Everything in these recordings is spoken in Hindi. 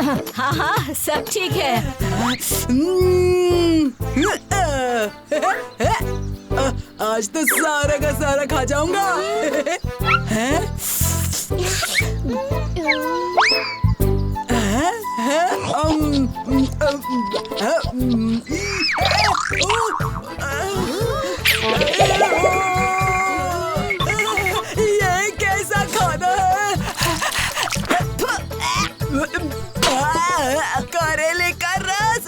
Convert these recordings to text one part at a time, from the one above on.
हाँ हाँ, सब ठीक है। आज तो सारा का सारा खा जाऊंगा। ये कैसा खाना है? करेले का रस।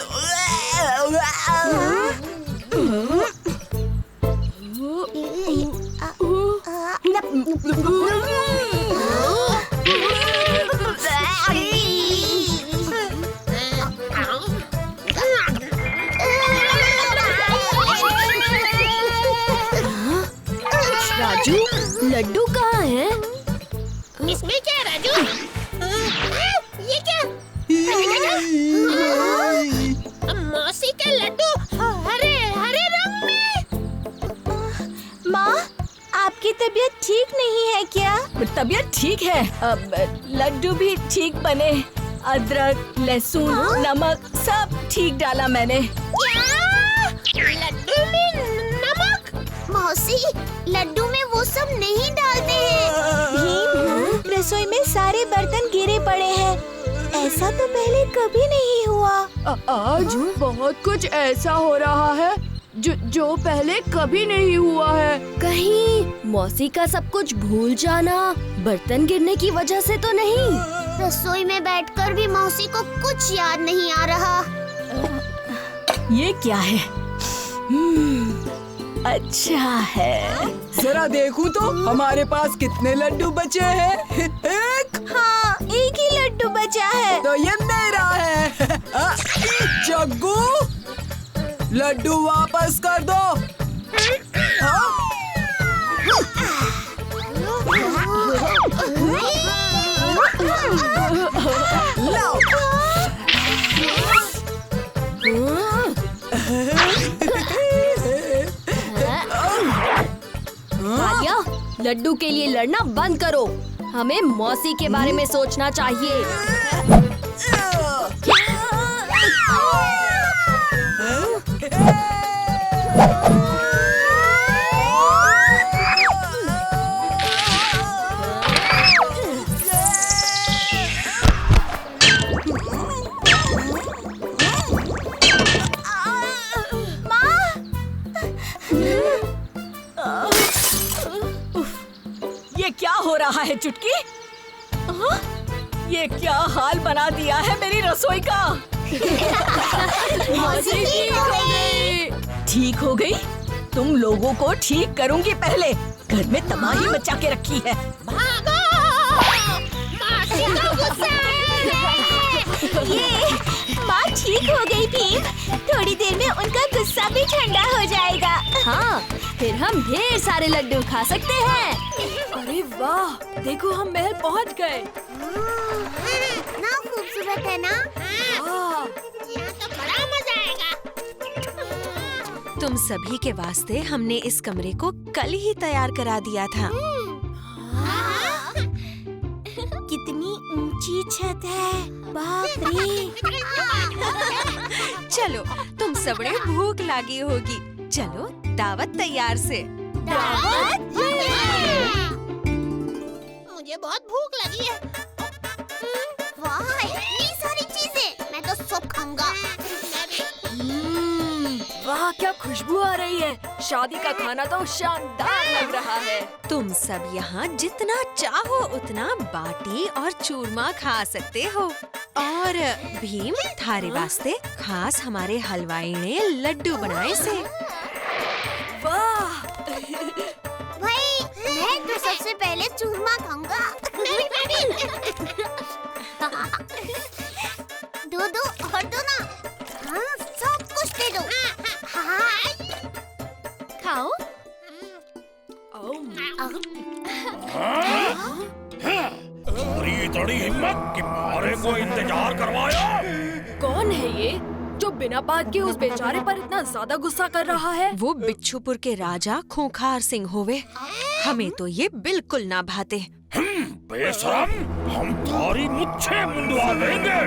राजू, लड्डू कहाँ है? इसमें क्या राजू? ये क्या? मौसी के लड्डू हरे हरे रंग में। माँ, आपकी तबीयत ठीक नहीं है क्या? तबीयत ठीक है। अब लड्डू भी ठीक बने। अदरक, लहसुन, नमक सब ठीक डाला मैंने। क्या? लड्डू में नमक? मौसी, लड्डू में वो सब नहीं डालते हैं। भीम, रसोई में सारे बर्तन गिरे पड़े हैं। ऐसा तो पहले कभी नहीं हुआ। आज बहुत कुछ ऐसा हो रहा है जो पहले कभी नहीं हुआ है। कहीं मौसी का सब कुछ भूल जाना बर्तन गिरने की वजह से तो नहीं? रसोई में बैठकर भी मौसी को कुछ याद नहीं आ रहा। ये क्या है? अच्छा है। जरा देखूं तो हमारे पास कितने लड्डू बचे हैं। एक। हाँ, एक ही लड्डू बचा है। तो ये मेरा है। जग्गू, लड्डू वापस कर दो। हाँ? लाओ। आलिया, लड्डू के लिए लड़ना बंद करो। हमें मौसी के बारे में सोचना चाहिए। ये क्या हो रहा है चुटकी? हाँ? ये क्या हाल बना दिया है मेरी रसोई का? मौसी ठीक हो गई। ठीक हो गई? तुम लोगों को ठीक करूंगी पहले। घर में तबाही मचा के रखी है। भागो! मौसी को गुस्सा है। ये माँ ठीक हो गई भीम। थोड़ी देर में उनका गुस्सा भी ठंडा हो जाएगा। हाँ, फिर हम ढेर सारे लड्डू खा सकते हैं। अरे वाह, देखो हम महल पहुंच गए। ना खूबसूरत है ना? यहाँ तो बड़ा मजा आएगा। तुम सभी के वास्ते हमने इस कमरे को कल ही तैयार करा दिया था। कितनी ऊंची छत है, बाप रे। चलो, तुम सबड़े भूख लगी होगी। चलो, दावत तैयार से। मुझे बहुत भूख लगी है। वाह, इतनी सारी चीजें। मैं तो सब खाऊंगा। वाह, क्या खुशबू आ रही है। शादी का खाना तो शानदार लग रहा है। तुम सब यहाँ जितना चाहो उतना बाटी और चूरमा खा सकते हो। और भीम, थारे वास्ते खास हमारे हलवाई ने लड्डू बनाए से। वाह, भाई, मैं तो सबसे पहले चूरमा खाऊंगा। दो और दो ना। हाँ, सब कुछ दे दो। हाँ, खाओ। बड़ी हिम्मत कि मारे को इंतजार करवाया। कौन है ये जो बिना बात के उस बेचारे पर इतना ज्यादा गुस्सा कर रहा है? वो बिच्छूपुर के राजा खूंखार सिंह होवे। हमें तो ये बिल्कुल ना भाते। बेशरम, हम थारी मुच्छें मुंडवा देंगे।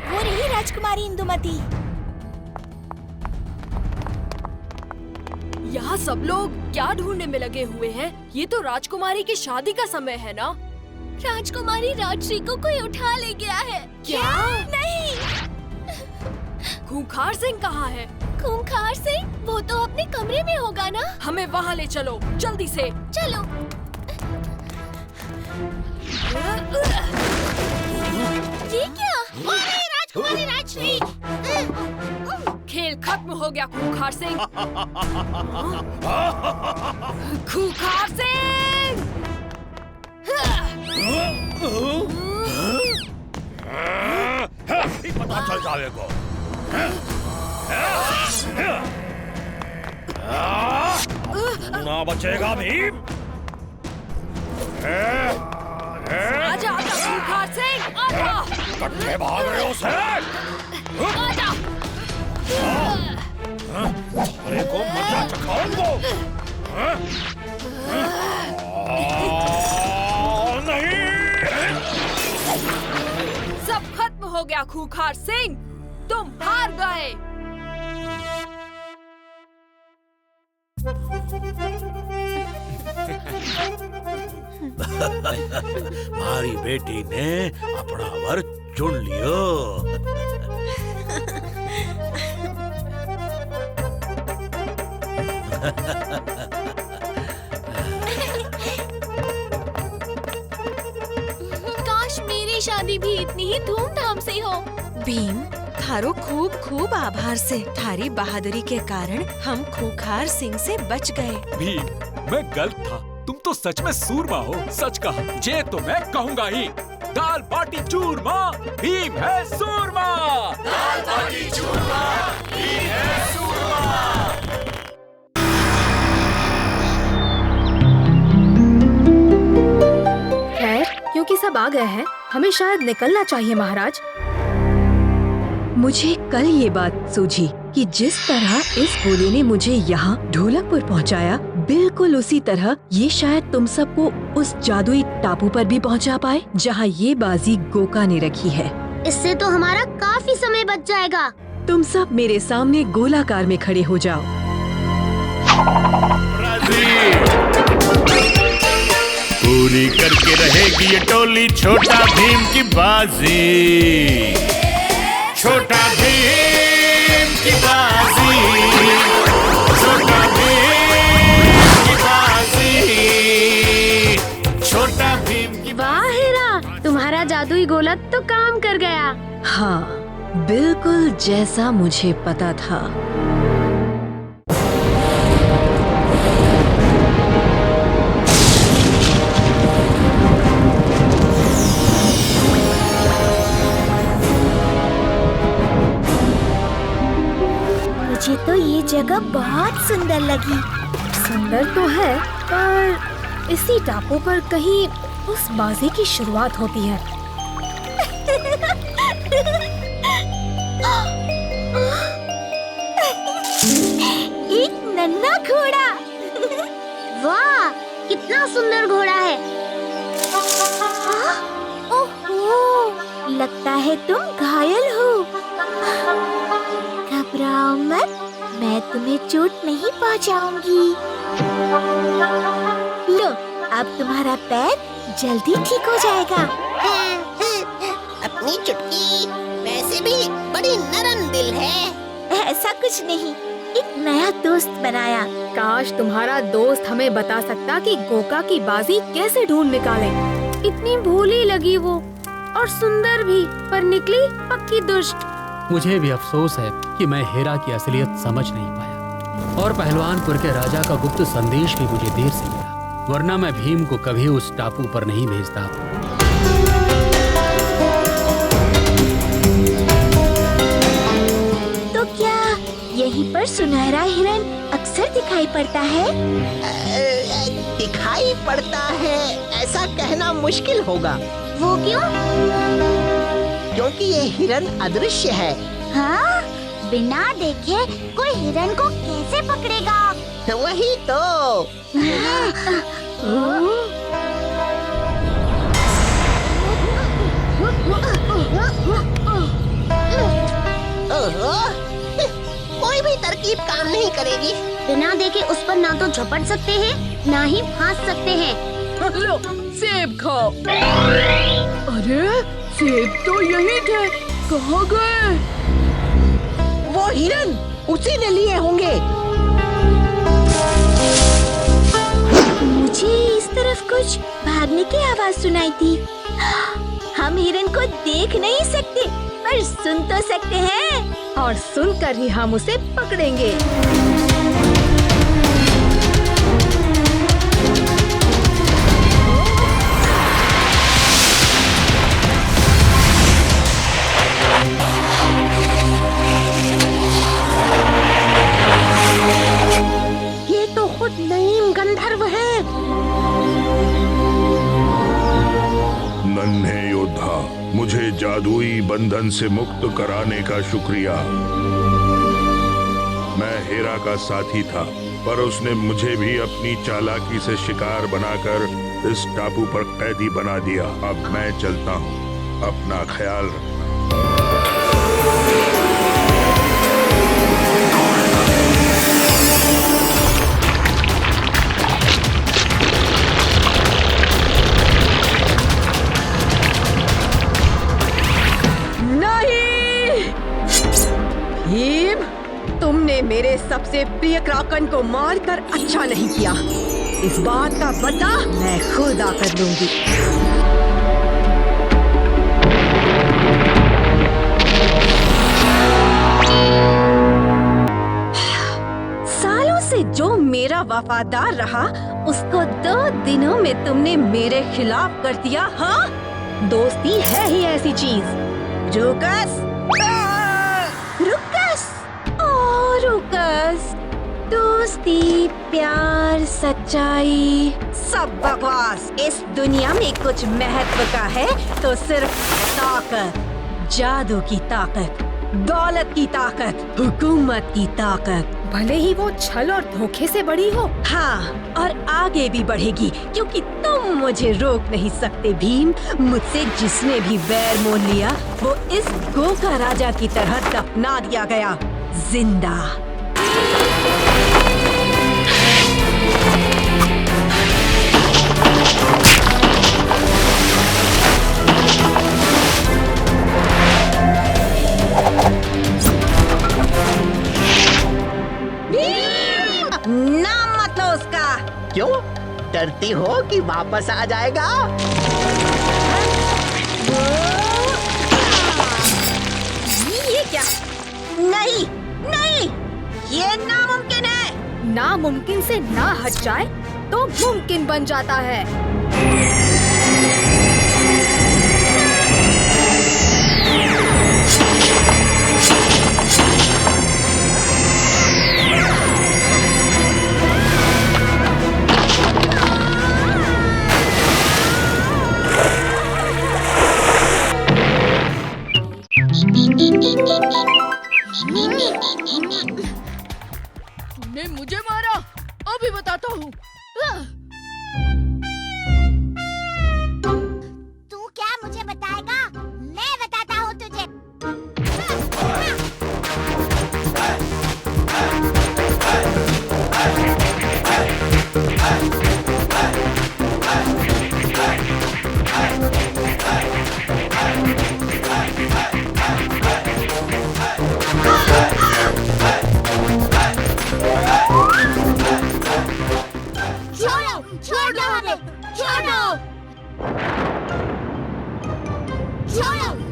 वो रही राजकुमारी इंदुमती। यहाँ सब लोग क्या ढूंढने में लगे हुए हैं? ये तो राजकुमारी की शादी का समय है ना? राजकुमारी राजश्री को कोई उठा ले गया है। क्या? नहीं। खूंखार सिंह कहाँ है? खूंखार सिंह? वो तो अपने कमरे में होगा ना। हमें वहाँ ले चलो, जल्दी से। चलो। ये क्या? राजकुमारी राजश्री। खेल खत्म हो गया खूंखार सिंह। खूंखार सिंह! पता चल जाएगा। ना बचेगा भीम। आजा आजा खूंखार सिंह, आजा! कट्ठे भाग रहे हो से? आजा! अरे को मजा चखाऊंगा। नहीं। सब खत्म हो गया खूंखार सिंह, तुम हार गए। हमारी बेटी ने अपना वर चुन लियो। काश मेरी शादी भी इतनी ही धूमधाम से हो। भीम, थारो खूब खूब आभार से। थारी बहादुरी के कारण हम खूंखार सिंह से बच गए। भीम, मैं गलत था। तुम तो सच में सूरमा हो। सच कहा, ये तो मैं कहूँगा ही। दाल बाटी चूरमा, भीम है सूरमा। दाल बाटी चूरमा, भीम है सूरमा। खैर, क्योंकि सब आ गए हैं, हमें शायद निकलना चाहिए महाराज। मुझे कल ये बात सूझी कि जिस तरह इस गोले ने मुझे यहाँ ढोलकपुर पहुँचाया, बिल्कुल उसी तरह ये शायद तुम सबको उस जादुई टापू पर भी पहुँचा पाए, जहाँ ये बाजी गोका ने रखी है। इससे तो हमारा काफी समय बच जाएगा। तुम सब मेरे सामने गोलाकार में खड़े हो जाओ। पूरी करके रहेगी ये टोली छोटा भीम की बाजी। छोटा भीम की बाजी, छोटा भीम की बाजी, छोटा भीम की। वाह हीरा, तुम्हारा जादुई गोला तो काम कर गया। हाँ, बिल्कुल जैसा मुझे पता था। मुझे तो ये जगह बहुत सुंदर लगी। सुंदर तो है, पर इसी टापू पर कहीं उस बाजी की शुरुआत होती है। एक नन्हा घोड़ा। वाह, कितना सुंदर घोड़ा है। ओहो, लगता है तुम घायल हो। घबराओ मत, मैं तुम्हें चोट नहीं पहुंचाऊंगी। लो, अब तुम्हारा पैर जल्दी ठीक हो जाएगा। अपनी चुटकी वैसे भी बड़ी नरम दिल है। ऐसा कुछ नहीं, एक नया दोस्त बनाया। काश तुम्हारा दोस्त हमें बता सकता कि गोका की बाजी कैसे ढूंढ निकाले। इतनी भोली लगी वो, और सुंदर भी, पर निकली पक्की दुष्ट। मुझे भी अफसोस है कि मैं हीरा की असलियत समझ नहीं पाया, और पहलवानपुर के राजा का गुप्त संदेश भी मुझे देर से मिला, वरना मैं भीम को कभी उस टापू पर नहीं भेजता। तो क्या यहीं पर सुनहरा हिरन अक्सर दिखाई पड़ता है? दिखाई पड़ता है ऐसा कहना मुश्किल होगा। वो क्यों? क्योंकि ये हिरन अदृश्य है। हाँ, बिना देखे कोई हिरन को कैसे पकड़ेगा? वही तो। ओहो, कोई भी तरकीब काम नहीं करेगी। बिना देखे उस पर ना तो झपट सकते हैं, ना ही फांस सकते हैं। लो, सेब खाओ। अरे सेब तो यही थे, कहाँ गए? वो हिरन उसी ने लिए होंगे। मुझे इस तरफ कुछ भागने की आवाज सुनाई थी। हम हिरन को देख नहीं सकते, पर सुन तो सकते हैं, और सुनकर ही हम उसे पकड़ेंगे। ये तो खुद नईम गंधर्व है। नन्हे योद्धा, मुझे जादुई बंधन से मुक्त कराने का शुक्रिया। मैं हेरा का साथी था, पर उसने मुझे भी अपनी चालाकी से शिकार बनाकर इस टापू पर कैदी बना दिया। अब मैं चलता हूँ, अपना ख्याल रखना। भीम, तुमने मेरे सबसे प्रिय क्राकन को मारकर अच्छा नहीं किया। इस बात का बदला मैं खुद आकर लूंगी। सालों से जो मेरा वफादार रहा, उसको 2 दिनों में तुमने मेरे खिलाफ कर दिया। हाँ, दोस्ती है ही ऐसी चीज। रुकस, रुकस, दोस्ती, प्यार, सच्चाई, सब बकवास। इस दुनिया में कुछ महत्व का है तो सिर्फ ताकत, जादू की ताकत, दौलत की ताकत, हुकूमत की ताकत। भले ही वो छल और धोखे से बड़ी हो। हाँ, और आगे भी बढ़ेगी, क्योंकि तुम मुझे रोक नहीं सकते भीम। मुझसे जिसने भी बैर मोल लिया, वो इस गोका राजा की तरह दफना दिया गया, जिंदा। नाम मत लो उसका। क्यों? डरती हो कि वापस आ जाएगा? ये क्या? नहीं, नहीं, ये नामुमकिन है। नामुमकिन से ना हट जाए तो मुमकिन बन जाता है। तुमने मुझे मारा, अभी बताता हूँ। तू क्या मुझे बताएगा? मैं बताता हूँ तुझे। छोड़ दो हमें, छोड़ो,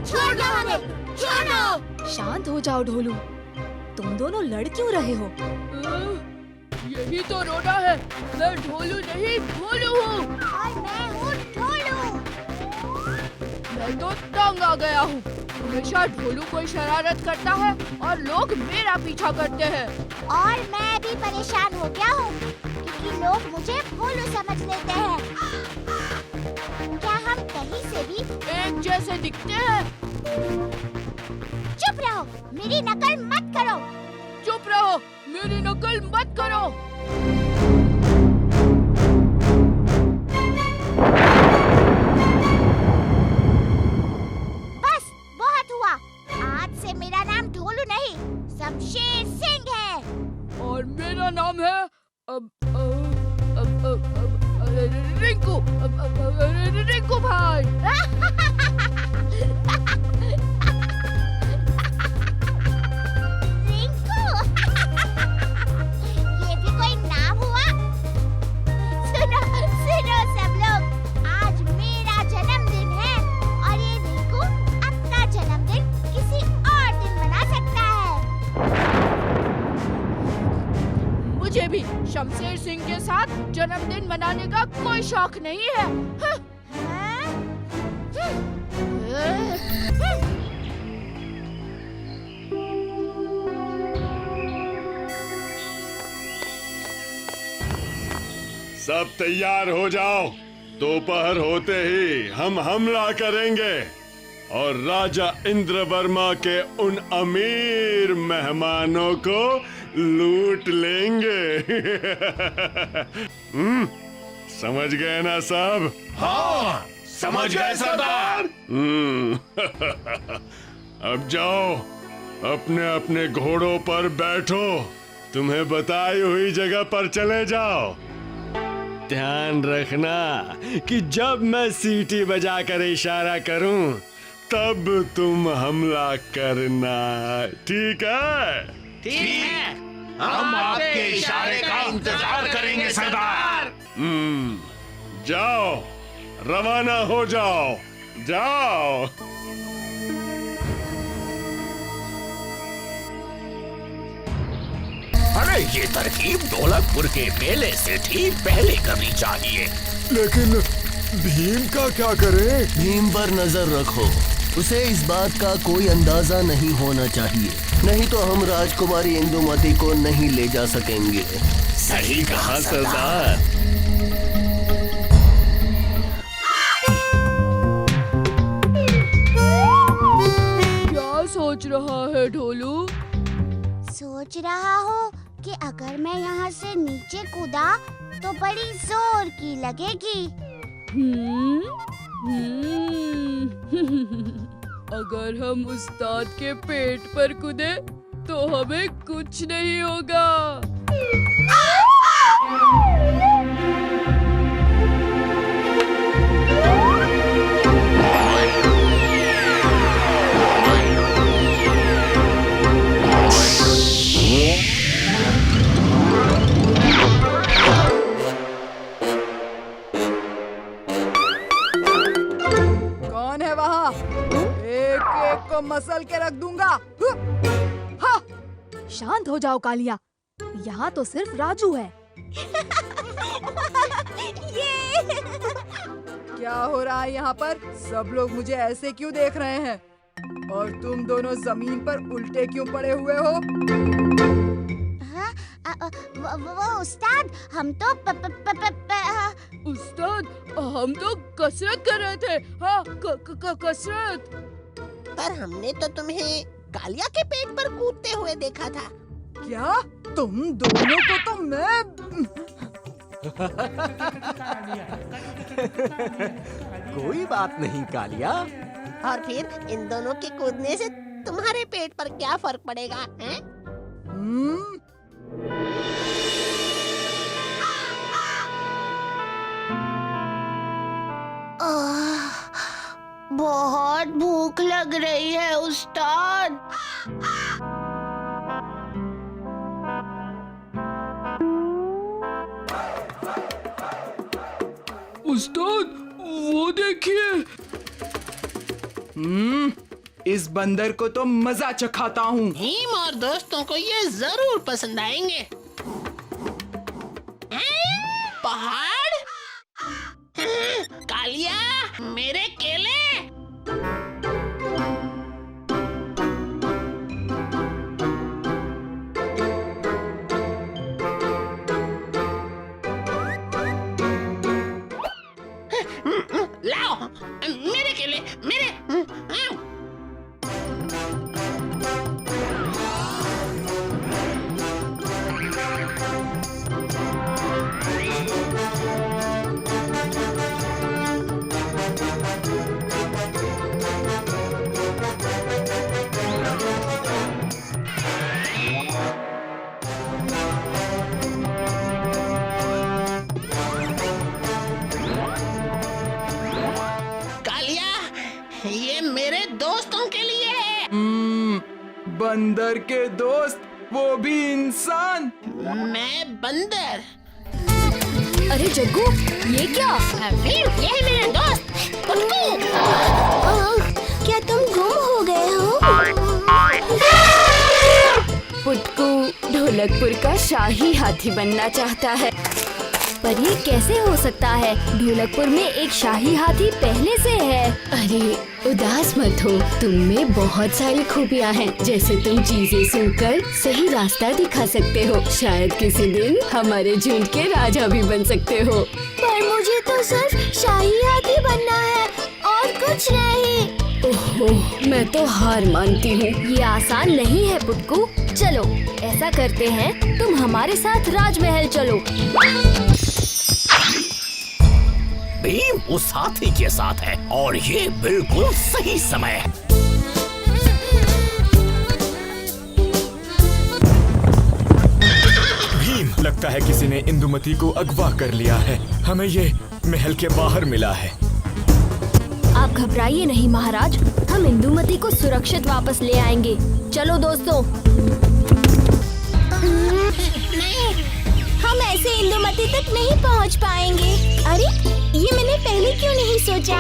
छोड़ दो हमें, छोड़ो। शांत हो जाओ ढोलू, तुम दोनों लड़ क्यों रहे हो? यही तो रोना है। मैं ढोलू नहीं, भोलू हूँ। और मैं हूँ ढोलू। मैं तो तंग आ गया हूँ। हमेशा ढोलू कोई शरारत करता है और लोग मेरा पीछा करते हैं। और मैं भी परेशान हो गया हूँ, क्योंकि लोग मुझे भोलू समझ लेते हैं। क्या हम कहीं से भी एक जैसे दिखते हैं? चुप रहो, मेरी नकल मत करो। चुप रहो, मेरी नकल मत करो। बस बहुत हुआ। आज से मेरा नाम ढोलू नहीं, शमशेर सिंह है। और मेरा नाम है रिंकू। रिंकू भाई। रिंकू, ये भी कोई नाम हुआ? सुनो सुनो सब लोग, आज मेरा जन्मदिन है और ये रिंकू अपना जन्मदिन किसी और दिन मना सकता है। मुझे भी शमशेर सिंह के साथ जन्मदिन मनाने का कोई शौक नहीं है। सब तैयार हो जाओ, दोपहर होते ही हम हमला करेंगे और राजा इंद्रवर्मा के उन अमीर मेहमानों को लूट लेंगे। समझ गए ना सब? हाँ, समझ गए सरदार। अब जाओ, अपने अपने घोड़ों पर बैठो, तुम्हें बताई हुई जगह पर चले जाओ। ध्यान रखना कि जब मैं सीटी बजाकर इशारा करूं, तब तुम हमला करना, ठीक है? ठीक है, हम आपके इशारे का इंतजार करेंगे सरदार। जाओ, रवाना हो जाओ, जाओ। अरे ये तरकीब ढोलकपुर के मेले से ठीक पहले करनी चाहिए। लेकिन भीम का क्या करें? भीम पर नजर रखो, उसे इस बात का कोई अंदाजा नहीं होना चाहिए, नहीं तो हम राजकुमारी इंदुमती को नहीं ले जा सकेंगे। सही कहा सरदार। क्या सोच रहा है ढोलू? सोच रहा हूँ कि अगर मैं यहाँ से नीचे कूदा तो बड़ी जोर की लगेगी। अगर हम उस्ताद के पेट पर कूदे तो हमें कुछ नहीं होगा। कौन है वहाँ? एक एक को मसल के रख दूंगा। हाँ। शांत हो जाओ कालिया, यहाँ तो सिर्फ राजू है। क्या हो रहा है यहाँ पर? सब लोग मुझे ऐसे क्यों देख रहे हैं? और तुम दोनों जमीन पर उल्टे क्यों पड़े हुए हो? वो उस्ताद, हम तो उस्ताद, हम तो कसरत कर रहे थे। हाँ, कसरत। पर हमने तो तुम्हें कालिया के पेट पर कूदते हुए देखा था। क्या? तुम दोनों को तो मैं कोई बात नहीं कालिया। और फिर इन दोनों के कूदने से तुम्हारे पेट पर क्या फर्क पड़ेगा, हैं? बहुत भूख लग रही है उस्ताद। उस्ताद, वो देखिए। इस बंदर को तो मजा चखाता हूँ। भीम और दोस्तों को ये जरूर पसंद आएंगे। पहाड़? कालिया, मेरे केले। लाओ, मेरे केले, मेरे। दोस्तों के लिए है। बंदर के दोस्त, वो भी इंसान। मैं बंदर। अरे जग्गू, ये क्या? ये है मेरा दोस्त पुटकू। क्या तुम गुम हो गए हो? पुटकू ढोलकपुर का शाही हाथी बनना चाहता है। पर ये कैसे हो सकता है? ढोलकपुर में एक शाही हाथी पहले से है। अरे उदास मत हो, तुम में बहुत सारी खूबियाँ हैं। जैसे तुम चीजें सुनकर सही रास्ता दिखा सकते हो। शायद किसी दिन हमारे झुंड के राजा भी बन सकते हो। पर मुझे तो सिर्फ शाही हाथी बनना है और कुछ नहीं। ओहो, मैं तो हार मानती हूँ। ये आसान नहीं है पुटकू। चलो ऐसा करते हैं, तुम हमारे साथ राजमहल चलो। भीम उस साथी के साथ है और ये बिल्कुल सही समय है। भीम, लगता है किसी ने इंदुमती को अगवा कर लिया है। हमें ये महल के बाहर मिला है। आप घबराइए नहीं महाराज, हम इंदुमती को सुरक्षित वापस ले आएंगे। चलो दोस्तों। नहीं, हम ऐसे इंदुमती तक नहीं पहुंच पाएंगे। अरे ये मैंने पहले क्यों नहीं सोचा?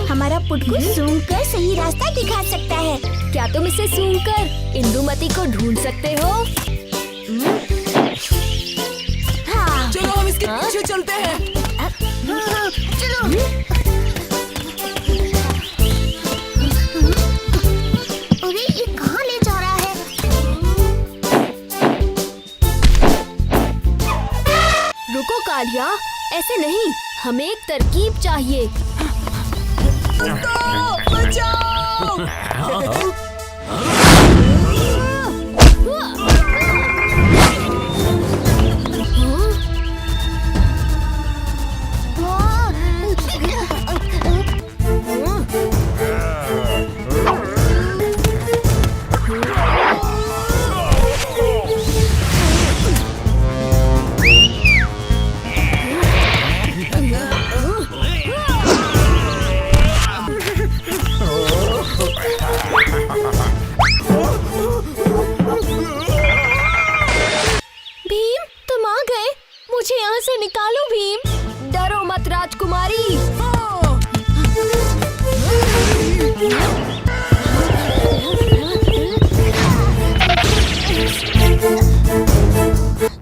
हमारा पुटकू सूंघकर सही रास्ता दिखा सकता है। क्या तुम इसे सूंघकर इंदुमती को ढूंढ सकते हो? हाँ। चलो हम इसके पीछे चलते हैं। चलो। अरे ये कहाँ ले जा रहा है? रुको कालिया, ऐसे नहीं, हमें एक तरकीब चाहिए। भीम, तुम आ गए। मुझे यहाँ से निकालो भीम। डरो मत राजकुमारी।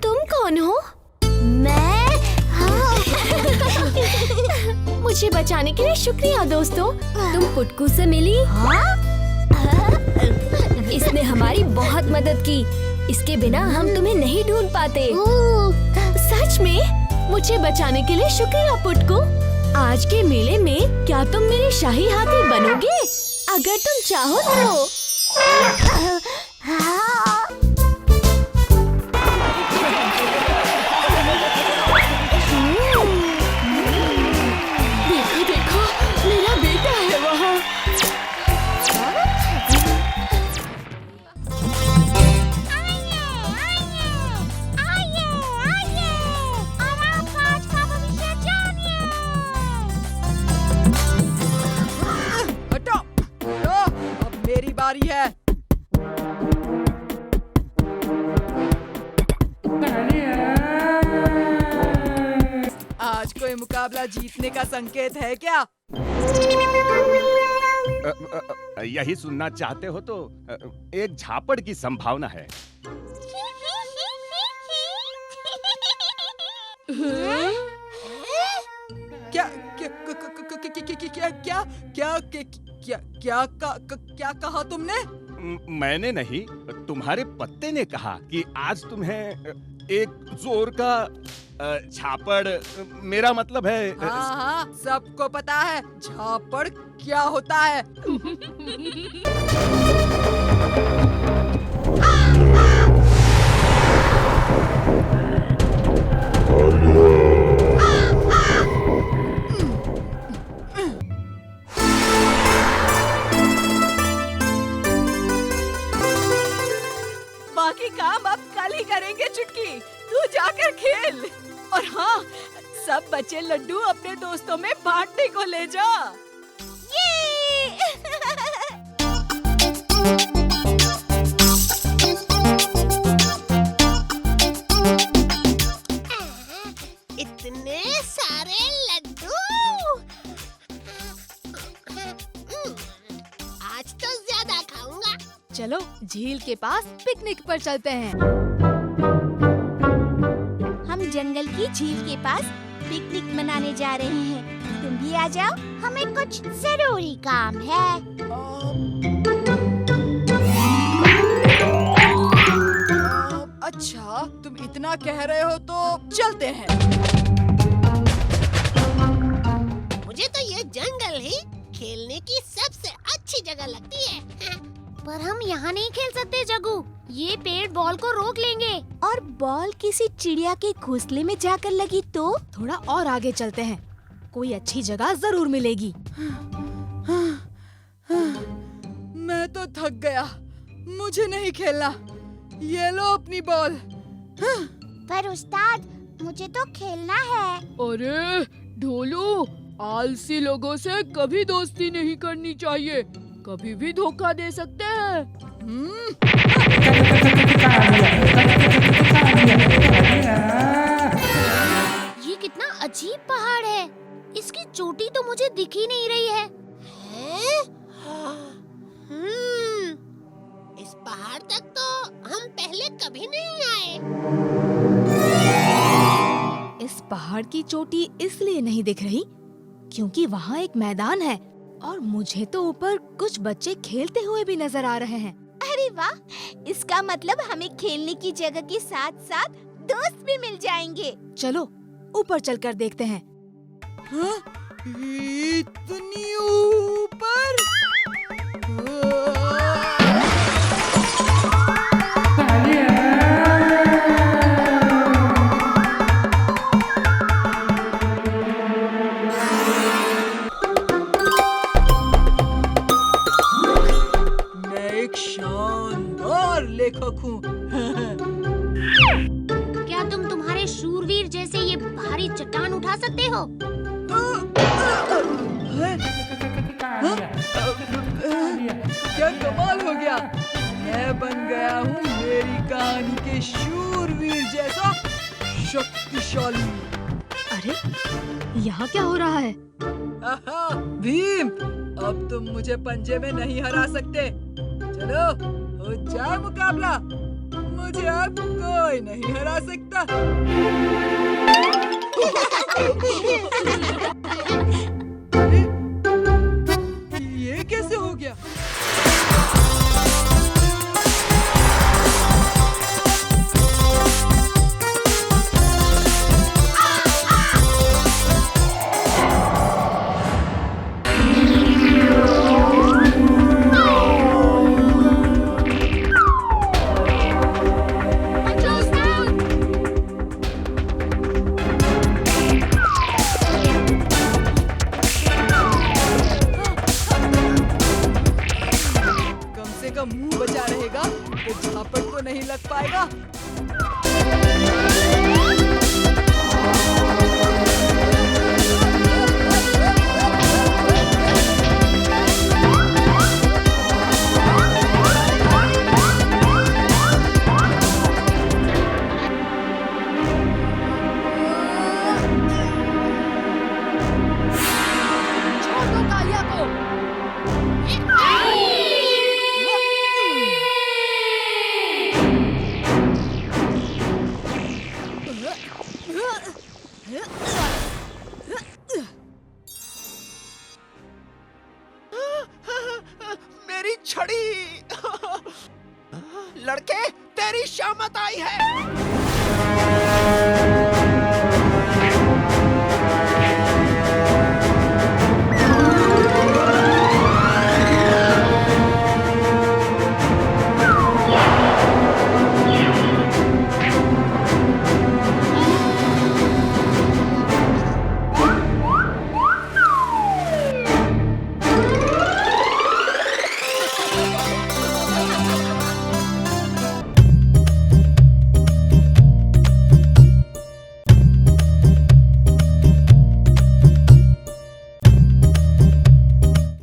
तुम कौन हो? मैं मुझे बचाने के लिए शुक्रिया दोस्तों। तुम पुटकू से मिली? इसने हमारी बहुत मदद की। इसके बिना हम तुम्हें नहीं ढूंढ पाते। सच में? मुझे बचाने के लिए शुक्रिया पुटकू। आज के मेले में क्या तुम मेरे शाही हाथी बनोगे? अगर तुम चाहो तो। देखो देखो, मेरा बेटा है वहाँ। हटो, हटो, अब मेरी बारी है। आज कोई मुकाबला जीतने का संकेत है क्या? यही सुनना चाहते हो तो एक झापड़ की संभावना है। क्या क्या क्या क्या क्या क्या क्या कहा तुमने? मैंने नहीं, तुम्हारे पत्ते ने कहा कि आज तुम्हें एक जोर का झापड़, मेरा मतलब है। हाँ हाँ, सबको पता है झापड़ क्या होता है। बाकी काम अब कल ही करेंगे चुटकी, तू जाकर खेल। और हाँ, सब बचे लड्डू अपने दोस्तों में बांटने को ले जा। ये इतने सारे लड्डू। आज तो ज्यादा खाऊंगा। चलो झील के पास पिकनिक पर चलते हैं। हम जंगल की झील के पास पिकनिक मनाने जा रहे हैं। तुम भी आ जाओ, हमें कुछ जरूरी काम है। अच्छा, तुम इतना कह रहे हो तो चलते हैं। मुझे तो ये जंगल ही खेलने की सबसे अच्छी जगह लगती है। पर हम यहाँ नहीं खेल सकते जग्गू, ये पेड़ बॉल को रोक लेंगे। और बॉल किसी चिड़िया के घोंसले में जाकर लगी तो? थोड़ा और आगे चलते हैं, कोई अच्छी जगह जरूर मिलेगी। मैं तो थक गया, मुझे नहीं खेलना। ये लो अपनी बॉल। पर उस्ताद, मुझे तो खेलना है। अरे ढोलू, आलसी लोगों से कभी दोस्ती नहीं करनी चाहिए, कभी भी धोखा दे सकते हैं। ये कितना अजीब पहाड़ है, इसकी चोटी तो मुझे दिख ही नहीं रही है। इस पहाड़ तक तो हम पहले कभी नहीं आए। इस पहाड़ की चोटी इसलिए नहीं दिख रही क्योंकि वहाँ एक मैदान है और मुझे तो ऊपर कुछ बच्चे खेलते हुए भी नजर आ रहे हैं। अरे वाह, इसका मतलब हमें खेलने की जगह के साथ साथ दोस्त भी मिल जाएंगे। चलो ऊपर चलकर देखते हैं। हाँ? इतनी ऊपर? मैं एक शानदार लेखक हूँ। क्या तुम तुम्हारे शूरवीर जैसे ये भारी चट्टान उठा सकते हो? क्या कमाल हो गया, मैं बन गया हूँ मेरी कहानी के शूरवीर जैसा शक्तिशाली। अरे यहाँ क्या हो रहा है? आहा, भीम, अब तुम मुझे पंजे में नहीं हरा सकते। चलो हो जाए मुकाबला, मुझे अब कोई नहीं हरा सकता। ये कैसे हो गया? मुंह बचा रहेगा तो झापट तो नहीं लग पाएगा। छोड़ दो कालिया को। मेरी छड़ी। लड़के, तेरी शामत आई है।